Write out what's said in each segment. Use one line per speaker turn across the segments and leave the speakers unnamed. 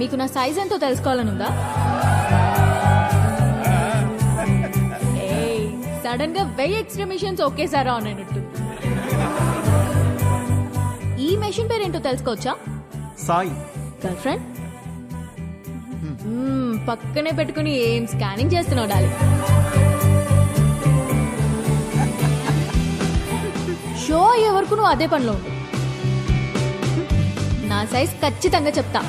మీకు నా సైజ్ ఎంతో తెలుసుకోవాలనుందా? సడన్ గా 1000 ఎక్స్ట్రా మిషన్స్ ఒకేసారి ఆన్ అయినట్టు. ఈ మెషిన్ పేరేంటో తెలుసుకోవచ్చా?
సాయి.
గర్ల్ ఫ్రెండ్ పక్కనే పెట్టుకుని ఏం స్కానింగ్ చేస్తున్నావు డాలి? షో అయ్యే వరకు నువ్వు అదే పనిలో ఉండు. నా సైజ్ ఖచ్చితంగా చెప్తా.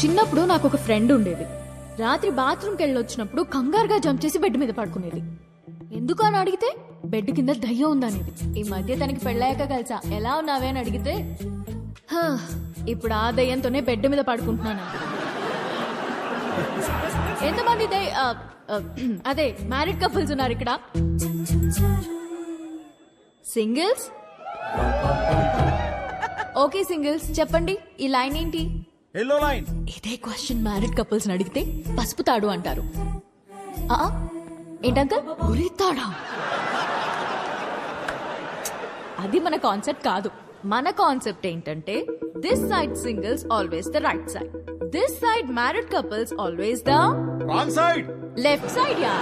చిన్నప్పుడు నాకు ఒక ఫ్రెండ్ ఉండేది. రాత్రి బాత్రూమ్కి వెళ్ళొచ్చినప్పుడు కంగారుగా జంప్ చేసి బెడ్ మీద పడుకునేది. ఎందుకు అని అడిగితే బెడ్ కింద దయ్యం ఉందనేది. ఈ మధ్య తనకి పెళ్ళాక కలిసా ఎలా ఉన్నావే అని అడిగితే ఇప్పుడు ఆ దయ్యంతోనే బెడ్ మీద పడుకుంటున్నాను. ఎంతమంది అదే మ్యారీడ్ కపుల్స్ ఉన్నారు ఇక్కడ? సింగిల్స్? ఓకే సింగిల్స్, చెప్పండి ఈ లైన్ ఏంటి?
Yellow line.
ఇదే క్వశ్చన్ మ్యారీడ్ కపుల్స్ అడిగితే పసుపు తాడు అంటారు. ఏంటంకల్ ఉరితాడా? అది మన కాన్సెప్ట్ కాదు. మన కాన్సెప్ట్ ఏంటంటే this side singles always the right side, this side married couples always the
wrong side,
left side. Yeah,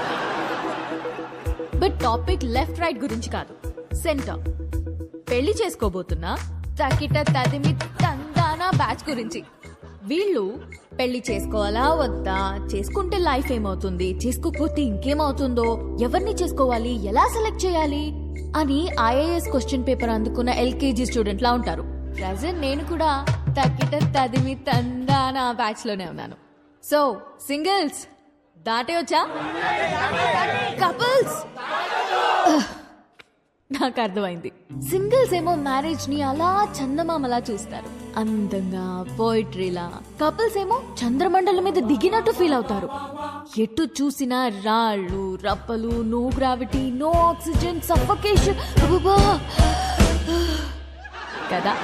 but topic left right గురించి కాదు, సెంటర్. పెళ్లి చేసుకోబోతున్నా తకిట తదిమి తందానా బ్యాచ్ గురించి. వీళ్ళు పెళ్లి చేసుకోవాలా వద్దా, చేసుకుంటే లైఫ్ ఏమవుతుంది, చేసుకోకపోతే ఇంకేమవుతుందో, ఎవరిని చేసుకోవాలి, ఎలా సెలెక్ట్ చేయాలి అని ఐఏఎస్ క్వశ్చన్ పేపర్ అందుకున్న ఎల్కేజీ స్టూడెంట్ లా ఉంటారు. ప్రజెంట్ నేను కూడా తక్కిట తదిమి తందానా బ్యాచ్ లోనే ఉన్నాను. సో సింగిల్స్ దాటే వచ్చా? కపుల్స్ నాకు అర్థమైంది. సింగిల్స్ ఏమో మ్యారేజ్ ని అలా చందమామలా చూస్తారు, అందంగా పోయిట్రీలా. కపుల్స్ ఏమో చంద్రమండలం మీద దిగినట్టు ఫీల్ అవుతారు. ఎటు చూసినా రాళ్ళు రప్పలు, no gravity, no oxygen, suffocation కదా.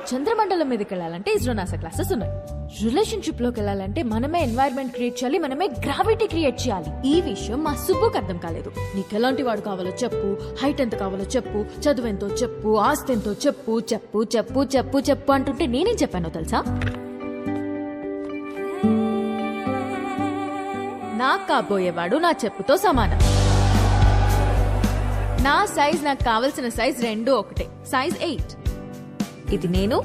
చంద్రమండలం మీదకి వెళ్ళాలంటే ఇస్రో నాసా క్లాసెస్ ఉన్నాయి. రిలేషన్షిప్ లోకి వెళ్ళాలంటే మనమే ఎన్వైరన్మెంట్ క్రియేట్ చేయాలి, మనమే గ్రావిటీ క్రియేట్ చేయాలి. ఈ విషయం మా సుబ్బుకి అర్థం కాలేదు. నీకు ఎలాంటి వాడు కావాలో చెప్పు, హైట్ ఎంత కావాలో చెప్పు, చదువు ఎంతో చెప్పు, ఆస్తి ఎంతో చెప్పు, చెప్పు చెప్పు చెప్పు చెప్పు అంటుంటే నేనేం చెప్పానో తెలుసా? నాకు కాబోయేవాడు నా చెప్పుతో సమానం. నా సైజ్ నాకు కావలసిన సైజ్ రెండు ఒకటే, సైజ్ 8. ఇది నేను,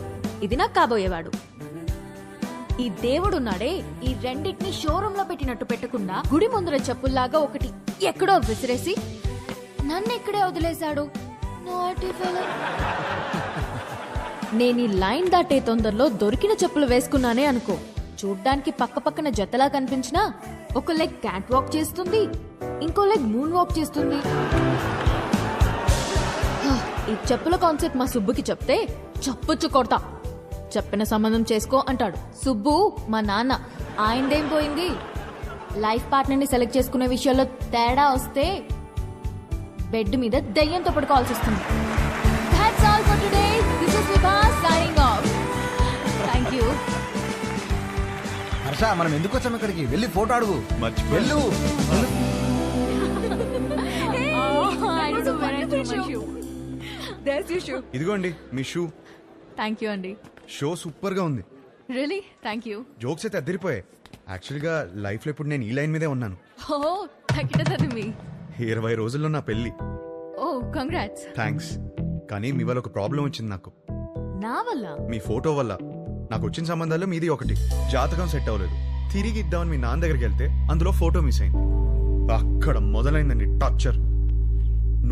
ఇది నాకు కాబోయేవాడు. ఈ దేవుడున్నాడే, ఈ రెండింటిని షోరూమ్ లో పెట్టినట్టు పెట్టకుండా గుడి ముందర చెప్పుల్లాగా ఒకటి ఎక్కడో విసిరేసి నన్ను ఇక్కడే వదిలేశాడు. నేను ఈ లైన్ దాటే తొందరలో దొరికిన చెప్పులు వేసుకున్నానే అనుకో, చూడ్డానికి పక్క పక్కన జతలా కనిపించినా ఒక లెగ్ క్యాట్ వాక్ చేస్తుంది, ఇంకో లెగ్ మూన్ వాక్ చేస్తుంది. ఈ చెప్పుల కాన్సెప్ట్ మా సుబ్బుకి చెప్తే చప్పుచ్చు కొడతా. చెప్పిన సంబంధం చేసుకో అంటాడు. సుబ్బు మా నాన్న, ఆయనదేం పోయింది? లైఫ్ పార్ట్నర్ ని సెలెక్ట్ చేసుకునే విషయాల్లో తేడా వస్తే బెడ్ మీద దయ్యంతో పడుకోవాల్సి వస్తుంది. That's all for today. This is Vibha signing off. Thank you.
Harsha, మనం ఎందుకు వచ్చాం ఇక్కడికి? వెళ్ళి ఫోటో అడుగు. వెళ్ళు.
ఇదిగోండి మీ షూ.
థ్యాంక్ యూ అండి.
షో సూపర్ గా ఉంది.
Really thank you.
జోక్స్ అయితే అద్దరిపోయాయి. యాక్చువల్ గా లైఫ్ లో ఇప్పుడు నేను ఈ లైన్ మీదే ఉన్నాను.
ఓ తగ్గిటది మీ
20 రోజుల్లో నా పెళ్లి.
ఓ కంగ్రాట్స్.
థ్యాంక్స్. కానీ మీ వల్ల ఒక ప్రాబ్లం వచ్చింది నాకు.
నా వల్ల?
మీ ఫోటో వల్ల. నాకు వచ్చిన సంబంధాల్లో మీది ఒకటి. జాతకం సెట్ అవ్వలేదు. తిరిగి ఇద్దామని మీ నాన్న దగ్గరికి వెళ్తే అందులో ఫోటో మిస్ అయింది. అక్కడ మొదలైందండి టార్చర్.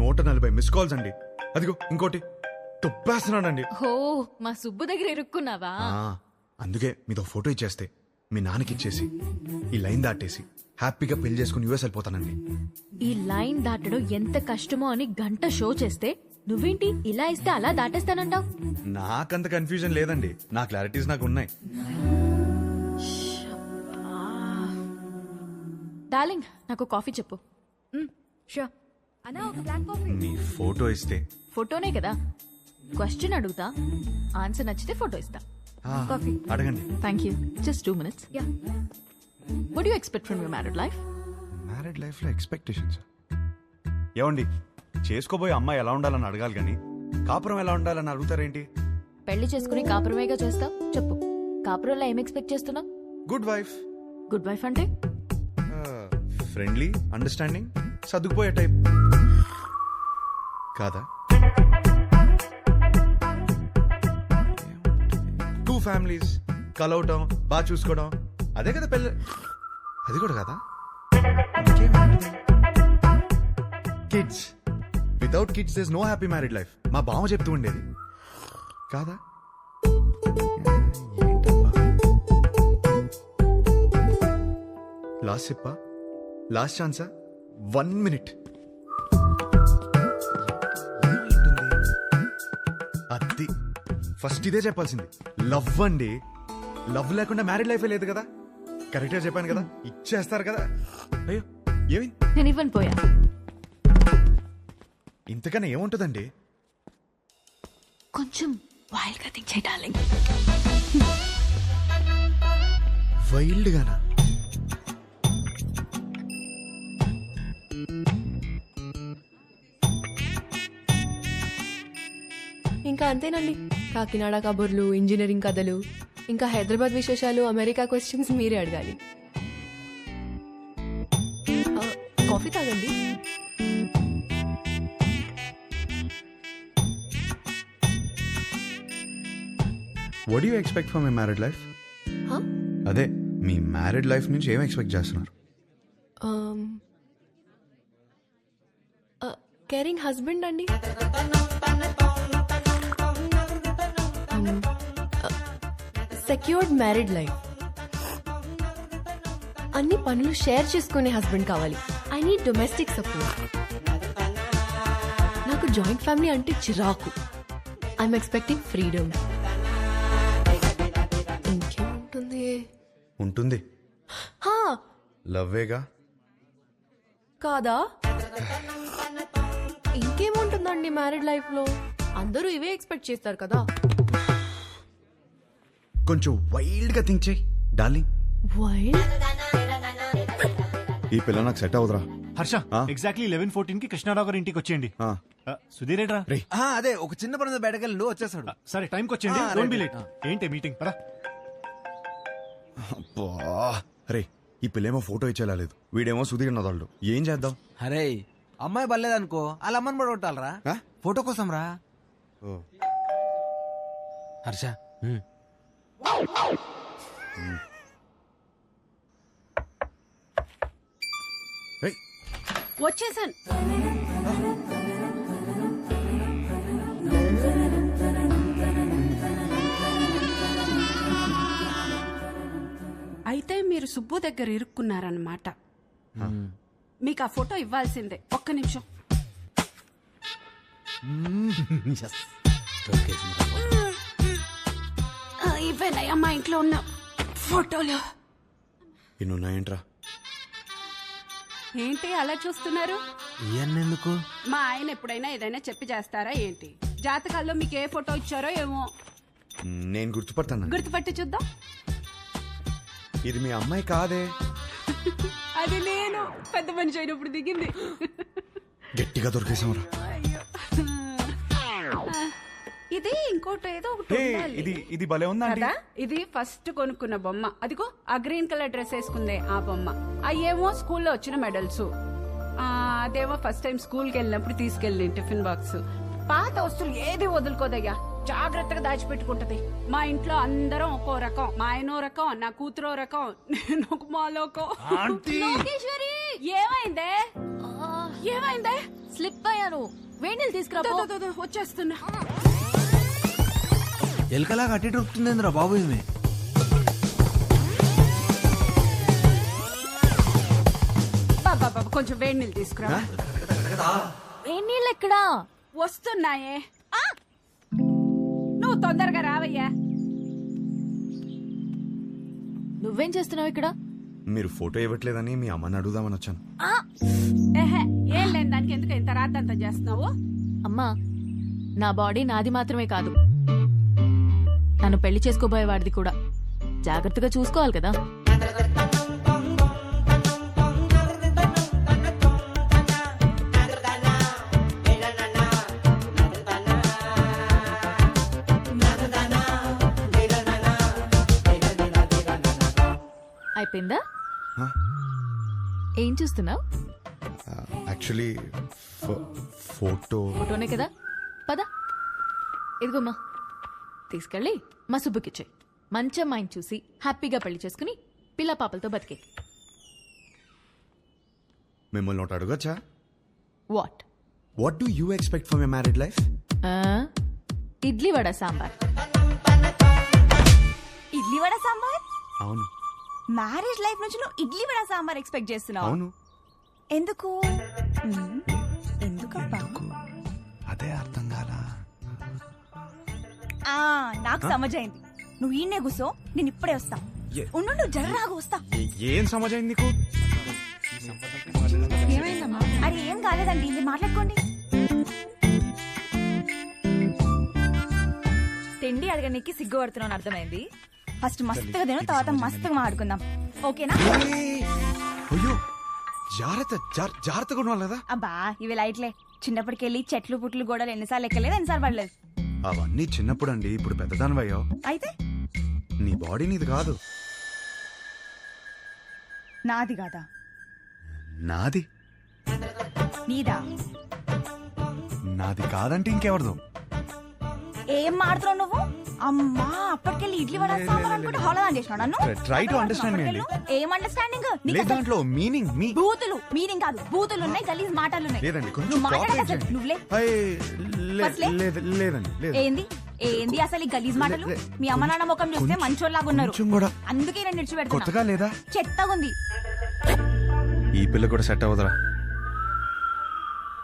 140 మిస్ కాల్స్ అండి. అదిగో ఇంకోటి తుప్పేస్తున్నాడండి.
ఓ మా సుబ్బు దగ్గర ఇరుక్కున్నావా?
అందుకే మీతో ఫోటో ఇచ్చేస్తే మీ నాన్నకి ఇచ్చేసి ఈ లైన్ దాటేసి హ్యాపీగా పెళ్లి చేసుకుని యూఎస్ వెళ్ళిపోతానండి.
ఈ లైన్ దాటడం ఎంత కష్టమో అని గంట షో చేస్తే నువ్వేంటి ఇలా ఇస్తే అలా దాటేస్తానంటావు?
నాకంత కన్ఫ్యూజన్ లేదండి. నా క్లారిటీస్ నాకు ఉన్నాయి.
డార్లింగ్ నాకు కాఫీ చెప్పు. షూర్. అన్నా ఒక బ్లాక్ కాఫీ.
నీ ఫోటో ఇస్తే?
ఫోటోనే కదా. క్వశ్చన్ అడుగుతా, ఆన్సర్ నచ్చితే ఫోటో ఇస్తా. కాఫీ
అడగండి.
Thank you. Just 2 minutes. Yeah. What do you expect from your married life?
Married life లో ఎక్స్పెక్టేషన్స్ ఏమండి? చేసుకోబోయే అమ్మాయి ఎలా ఉండాలని అడగాలి కానీ కాపురం ఎలా ఉండాలని అడుగుతారేంటి?
పెళ్లి చేసుకుని కాపురమేగా చేస్తావు చెప్పు. కాపురంలో ఏం ఎక్స్పెక్ట్ చేస్తున్నావు?
Good wife.
గుడ్ వైఫ్ అంటే
ఫ్రెండ్లీ, అండర్స్టాండింగ్, సర్దుకుపోయే టైప్ కాదా? 2 ఫ్యామిలీస్ కలవటం, బాగా చూసుకోవడం, అదే కదా పెళ్ళి. అది కూడా కదా. Kids. Without kids there is no happy married life. మా బావ చెప్తూ ఉండేది కాదా? లాస్ట్ చెప్పా, లాస్ట్ ఛాన్సా, 1 minute. అది ఫస్ట్ ఇదే చెప్పాల్సింది. లవ్ అండి. లవ్ లేకుండా మ్యారీడ్ లైఫే లేదు కదా. కరెక్ట్గా చెప్పాను కదా, ఇచ్చేస్తారు కదా. అయ్యో ఏమి,
నేను ఇవ్వను పోయా.
ఇంతకన్నా ఏముంటుందండి?
కొంచెం వైల్డ్ గా థింక్ చేయాలి.
వైల్డ్ గానా?
ఇంకా అంతేనండి. కాకినాడ కబుర్లు, ఇంజనీరింగ్ కథలు, ఇంకా హైదరాబాద్ విశేషాలు, అమెరికా క్వశ్చన్స్ మీరే అడగాలి. కాఫీ తాగండి.
What you expect from my married life? అదే మీ మ్యారీడ్ లైఫ్ నుంచి ఏం ఎక్స్పెక్ట్ చేస్తున్నారు?
కేరింగ్ హస్బెండ్ అండి. Secured married life. అన్ని పనులు షేర్ చేసుకునే హస్బెండ్ కావాలి. I need domestic support. నాకు జాయింట్ ఫ్యామిలీ అంటే చిరాకు. I'm expecting freedom. ఇంకేముంటుంది?
ఉంటుంది,
హా,
లవ్వేగా.
కాదా? ఇంకేముంటుందండి మ్యారీడ్ లైఫ్ లో? అందరూ ఇవే ఎక్స్పెక్ట్ చేస్తారు కదా.
కొంచెం వైల్డ్ గా థింక్ చేయి డార్లింగ్.
వైల్డ్?
ఈ పిల్ల నాకు సెట్ అవుదరా.
హర్ష, ఎగ్జాక్ట్లీ 11:14 కి కృష్ణారావు గారి ఇంటికి వచ్చేయండి. సుధీర్ ఏడ్రా?
అదే ఒక చిన్న పని బయటకెళ్ళి వచ్చేసాడు.
సరే టైంకి వచ్చేయండి, డోంట్ బి లేట్. ఏంటి మీటింగ్? పదా.
రే, ఈ పిల్లేమో ఫోటో ఇచ్చేలాలేదు, వీడేమో సుధీర్ నదాళ్ళు. ఏం చేద్దాం?
అరే అమ్మాయి బలేదనుకో, వాళ్ళ అమ్మని కూడా కొట్టాలరా ఫోటో కోసం రా. హర్ష
వచ్చేసాను. అయితే మీరు సుబ్బు దగ్గర ఇరుక్కున్నారన్నమాట. మీకు ఆ ఫోటో ఇవ్వాల్సిందే. ఒక్క నిమిషం. ఇవేనయ్యా మా ఇంట్లో ఉన్న ఫోటోలు.
ఇన్నున్నాయంట్రా.
ఏంటి అలా చూస్తున్నారు?
ఎందుకు?
మా ఆయన ఎప్పుడైనా ఏదైనా చెప్పి చేస్తారా ఏంటి? జాతకాల్లో మీకు ఏ ఫోటో ఇచ్చారో ఏమో.
నేను గుర్తుపడతాను.
గుర్తుపట్టి చూద్దాం.
ఇది మీ అమ్మాయి కాదే.
అది నేను పెద్ద మనిషి అయినప్పుడు దిగింది.
గట్టిగా దొరికేసాంరా.
ఇది ఇంకోటి ఏదో ఒకటి ఉండాలి.
ఇది భలే ఉందా
కదా? ఇది ఫస్ట్ కొనుక్కున్న బొమ్మ. అదిగో ఆ గ్రీన్ కలర్ డ్రెస్ వేసుకుందే ఆ బొమ్మ. అయ్యేమో స్కూల్లో వచ్చిన మెడల్స్. అదేమో ఫస్ట్ టైం స్కూల్కి వెళ్ళినప్పుడు తీసుకెళ్ళి టిఫిన్ బాక్స్. పాత వస్తువులు ఏది వదులుకోదయ్యా, జాగ్రత్తగా దాచిపెట్టుకుంటది. మా ఇంట్లో అందరం ఒక్కో రకం. మా ఆయనో రకం, నా కూతురో రకం, నేను ఒక మాలోకం.
లోకేశ్వరి,
ఏమైందే? ఏమైందే?
స్లిప్ అయ్యాను. వేణీలు తీసుకురా.
వచ్చేస్తున్నా.
ఎలకలాగా అట్టి దొరుకుతుందిరా బాబు. ఇది
బాబా కొంచెం వేడి నీళ్ళు తీసుకురా.
వేణీళ్ళు ఎక్కడా?
వస్తున్నాయే. నువ్వు తొందరగా రావయ్యా.
నువ్వేం చేస్తున్నావు ఇక్కడ?
మీరు ఫోటో ఇవ్వట్లేదని మీ అమ్మని అడుగుదామని వచ్చాను.
ఏం లేని దానికి ఎందుకు ఇంత రాద్దంతా చేస్తున్నావు?
అమ్మా, నా బాడీ నాది మాత్రమే కాదు, నన్ను పెళ్లి చేసుకోబోయేవాడిది కూడా. జాగ్రత్తగా చూసుకోవాలి కదా. అయిపోయిందా? ఏం చూస్తున్నావు?
Actually photo.
ఫోటోనే కదా, పద. ఇదిగోమ్మా, తీసుకెళ్ళి మా సుబ్బుకిచ్చే. మంచి అమ్మాయిని చూసి హ్యాపీగా పెళ్లి చేసుకుని పిల్ల పాపలతో బతికే.
మిమ్మల్ని ఒకటి అడగచ్చా?
What?
What do you expect for my married life?
Idli vada sambar.
Idli vada sambar?
అవును.
మ్యారేజ్ లైఫ్ నుంచి నువ్వు ఇడ్లీ వడ సాంబార్ ఎక్స్పెక్ట్ చేస్తున్నావు?
అవును.
ఎందుకు? ఎందుకబ్బా?
అదే అర్థం కాలా.
నాకు సమజైంది. నువ్వు ఈయనే కూసో, నేను ఇప్పుడే వస్తా. ఉండు, నువ్వు జర్రాగా వస్తా.
ఏం సమజైంది నీకు?
అరే ఏం కాలేదండి, మీరు మాట్లాడుకోండి. తిండి అడగడానికి సిగ్గుపడుతున్నాను అర్థమైంది. ఫస్ట్ మస్తుగా తిను, తర్వాత మస్తుగా మాట్లాడుకుందాం, ఓకేనా?
అయ్యో జాగ్రత్తగా ఉండాలి కదా.
అబ్బా ఇవి లైట్లే. చిన్నప్పటికెళ్ళి చెట్లు పుట్లు గోడలు ఎన్నిసార్లు ఎక్కలేదు, ఎన్నిసార్లు పడలేదు.
అవన్నీ చిన్నప్పుడు అండి, ఇప్పుడు పెద్దదానివయ్యో.
అయితే
నీ బాడీ నీది కాదు.
నాది కాదా?
నాది.
నీదా?
నాది కాదంటే ఇంకెవరిదో.
ఏం మాడుతున్నావు నువ్వు? అమ్మా అప్పటికెళ్ళి ఇడ్లీ వడ సాంబార్ అనుకుంటే హోళదాన్ చేసినావు నన్ను.
Try to understand me అండి.
ఏం అండర్స్టాండింగ్?
లేదు దాంట్లో మీనింగ్ మీ
బూతులు మీనింగ్ కాదు, బూతులు ఉన్నాయి, గలీజ్ మాటలు ఉన్నాయి.
లేదండి, కొంచెం
నువ్వు మాట్లాడక
cooperate
అసలు
చేయండి.
నువ్వులే. అసలే?
లేదండి లేదు.
ఏంది ఏంది అసలు ఈ గలీజ్ మాటలు? మీ అమ్మ నాన్న ముఖం చూస్తే
కొంచెం-
మంచోళ్ళలాగా ఉన్నారు,
కొంచెం కూడా
అందుకే నేను నిడిచిపెడుతున్నా.
కొత్తగా లేదా?
చెత్తగా ఉంది.
ఈ పిల్ల కూడా సెట్ అవ్వదురా.